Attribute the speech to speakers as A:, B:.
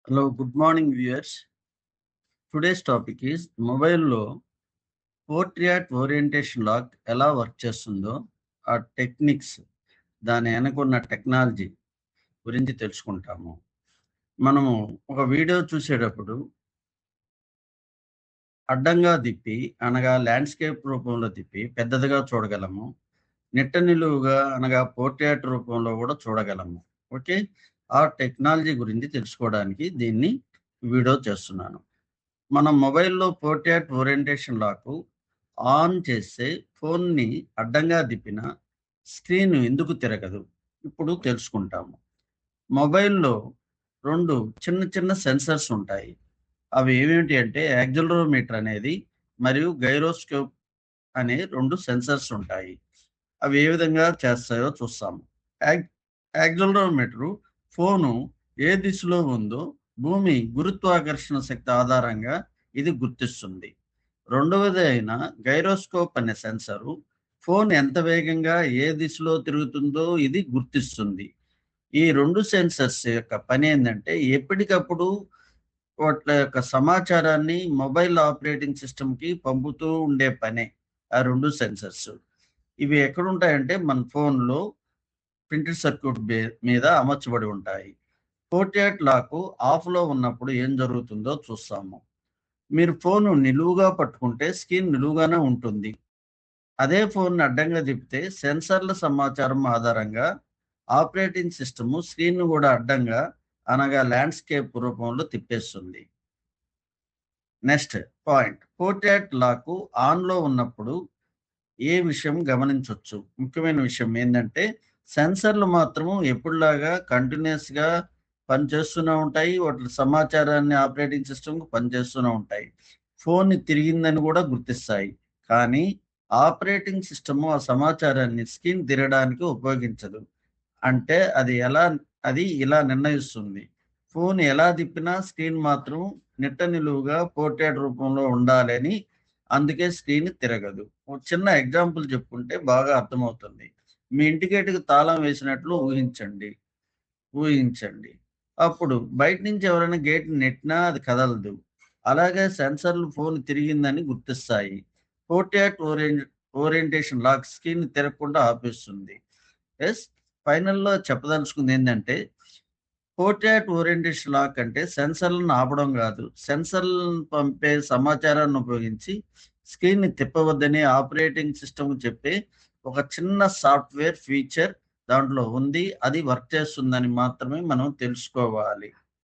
A: Hello, good morning, viewers. Today's topic is మొబైల్‌లో పోర్ట్rait orientation lock ఎలా work చేస్తుందో, ఆ టెక్నిక్స్ దాని వెనకున్న టెక్నాలజీ గురించి తెలుసుకుంటాము. మనము ఒక వీడియో చూసేటప్పుడు అడ్డంగా తిప్పి, అనగా ల్యాండ్‌స్కేప్ రూపంలో తిప్పి పెద్దదిగా చూడగలము. నిట్ట నిలువుగా అనగా పోర్ట్rait రూపంలో కూడా చూడగలము. ఓకే. ఆ టెక్నాలజీ గురించి తెలుసుకోవడానికి దీన్ని వీడియో చేస్తున్నాను. మనం మొబైల్‌లో పోర్ట్rait ఓరియంటేషన్ లాకు ఆన్ చేస్తే ఫోన్‌ని అడ్డంగా తిప్పిన స్క్రీన్ ఎందుకు తిరగదు? ఇప్పుడు తెలుసుకుంటాము. మొబైల్‌లో 2 చిన్న చిన్న సెన్సార్స్ ఉంటాయి. అవి ఏవేంటి అంటే యాక్సిలరోమీటర్ అనేది మరియు గైరోస్కోప్ అనే 2 సెన్సార్స్ ఉంటాయి. అవి ఏ విధంగా చేస్తాయో చూస్తాము. యాక్ యాక్సిలరోమీటరు ఫోను ఏ దిశలో ఉందో భూమి గురుత్వాకర్షణ శక్తి ఆధారంగా ఇది గుర్తిస్తుంది. రెండవది అయిన గైరోస్కోప్ అనే సెన్సరు ఫోన్ ఎంత వేగంగా ఏ దిశలో తిరుగుతుందో ఇది గుర్తిస్తుంది. ఈ 2 సెన్సర్స్ యొక్క పని ఏందంటే ఎప్పటికప్పుడు వాట్ల యొక్క సమాచారాన్ని మొబైల్ ఆపరేటింగ్ సిస్టమ్‌కి పంపుతూ ఉండే పనే ఆ 2 సెన్సర్స్. ఇవి ఎక్కడుంటాయంటే మన ఫోన్‌లో ప్రింటెడ్ సర్క్యూట్ మీద అమర్చబడి ఉంటాయి. పోర్ట్rait లాకు ఆఫ్‌లో ఉన్నప్పుడు ఏం జరుగుతుందో చూస్తాము. మీరు ఫోను నిలువుగా పట్టుకుంటే స్క్రీన్ నిలువుగానే ఉంటుంది. అదే ఫోన్‌ని అడ్డంగా తిప్పితే సెన్సార్ల సమాచారం ఆధారంగా ఆపరేటింగ్ సిస్టమ్ స్క్రీన్‌ను కూడా అడ్డంగా అనగా ల్యాండ్‌స్కేప్ రూపంలో తిప్పేస్తుంది. నెక్స్ట్ పాయింట్ పోర్ట్rait లాకు ఆన్‌లో ఉన్నప్పుడు ఏ విషయం గమనించొచ్చు. ముఖ్యమైన విషయం ఏందంటే సెన్సార్లు మాత్రము ఎప్పుడులాగా కంటిన్యూయస్‌గా పనిచేస్తూనే ఉంటాయి. వాటి సమాచారాన్ని ఆపరేటింగ్ సిస్టమ్‌కి పనిచేస్తూనే ఉంటాయి. ఫోన్ తిరిగిందని కూడా గుర్తిస్తాయి. కానీ ఆపరేటింగ్ సిస్టమ్ ఆ సమాచారాన్ని స్క్రీన్ తిరగడానికి ఉపయోగించదు. అంటే అది ఇలా నిర్ణయిస్తుంది. ఫోన్ ఎలా తిప్పినా స్క్రీన్ మాత్రం నిట్ట నిలువుగా పోర్ట్rait రూపంలో ఉండాలని, అందుకే స్క్రీన్ తిరగదు. ఒక చిన్న ఎగ్జాంపుల్ చెప్పుకుంటే బాగా అర్థమవుతుంది. మీ ఇంటి గేటుకి తాళం వేసినట్లు ఊహించండి. అప్పుడు బయట నుంచి ఎవరైనా గేట్ నెట్టినా అది కదలదు. అలాగే సెన్సార్లు ఫోన్ తిరిగిందని గుర్తిస్తాయి. పోర్ట్rait ఓరియంటేషన్ లాక్ స్క్రీన్ తిరగకుండా ఆపేస్తుంది. యెస్. ఫైనల్‌లో చెప్పదలుచుకుంది ఏందంటే పోర్ట్rait ఓరియంటేషన్ లాక్ అంటే సెన్సార్లను ఆపడం కాదు. సెన్సార్లను పంపే సమాచారాన్ని ఉపయోగించి స్క్రీన్‌ని తిప్పవద్దని ఆపరేటింగ్ సిస్టమ్ చెప్పే ఒక చిన్న సాఫ్ట్‌వేర్ ఫీచర్ దాంట్లో ఉంది. అది వర్క్ చేస్తుందని మాత్రమే మనం తెలుసుకోవాలి.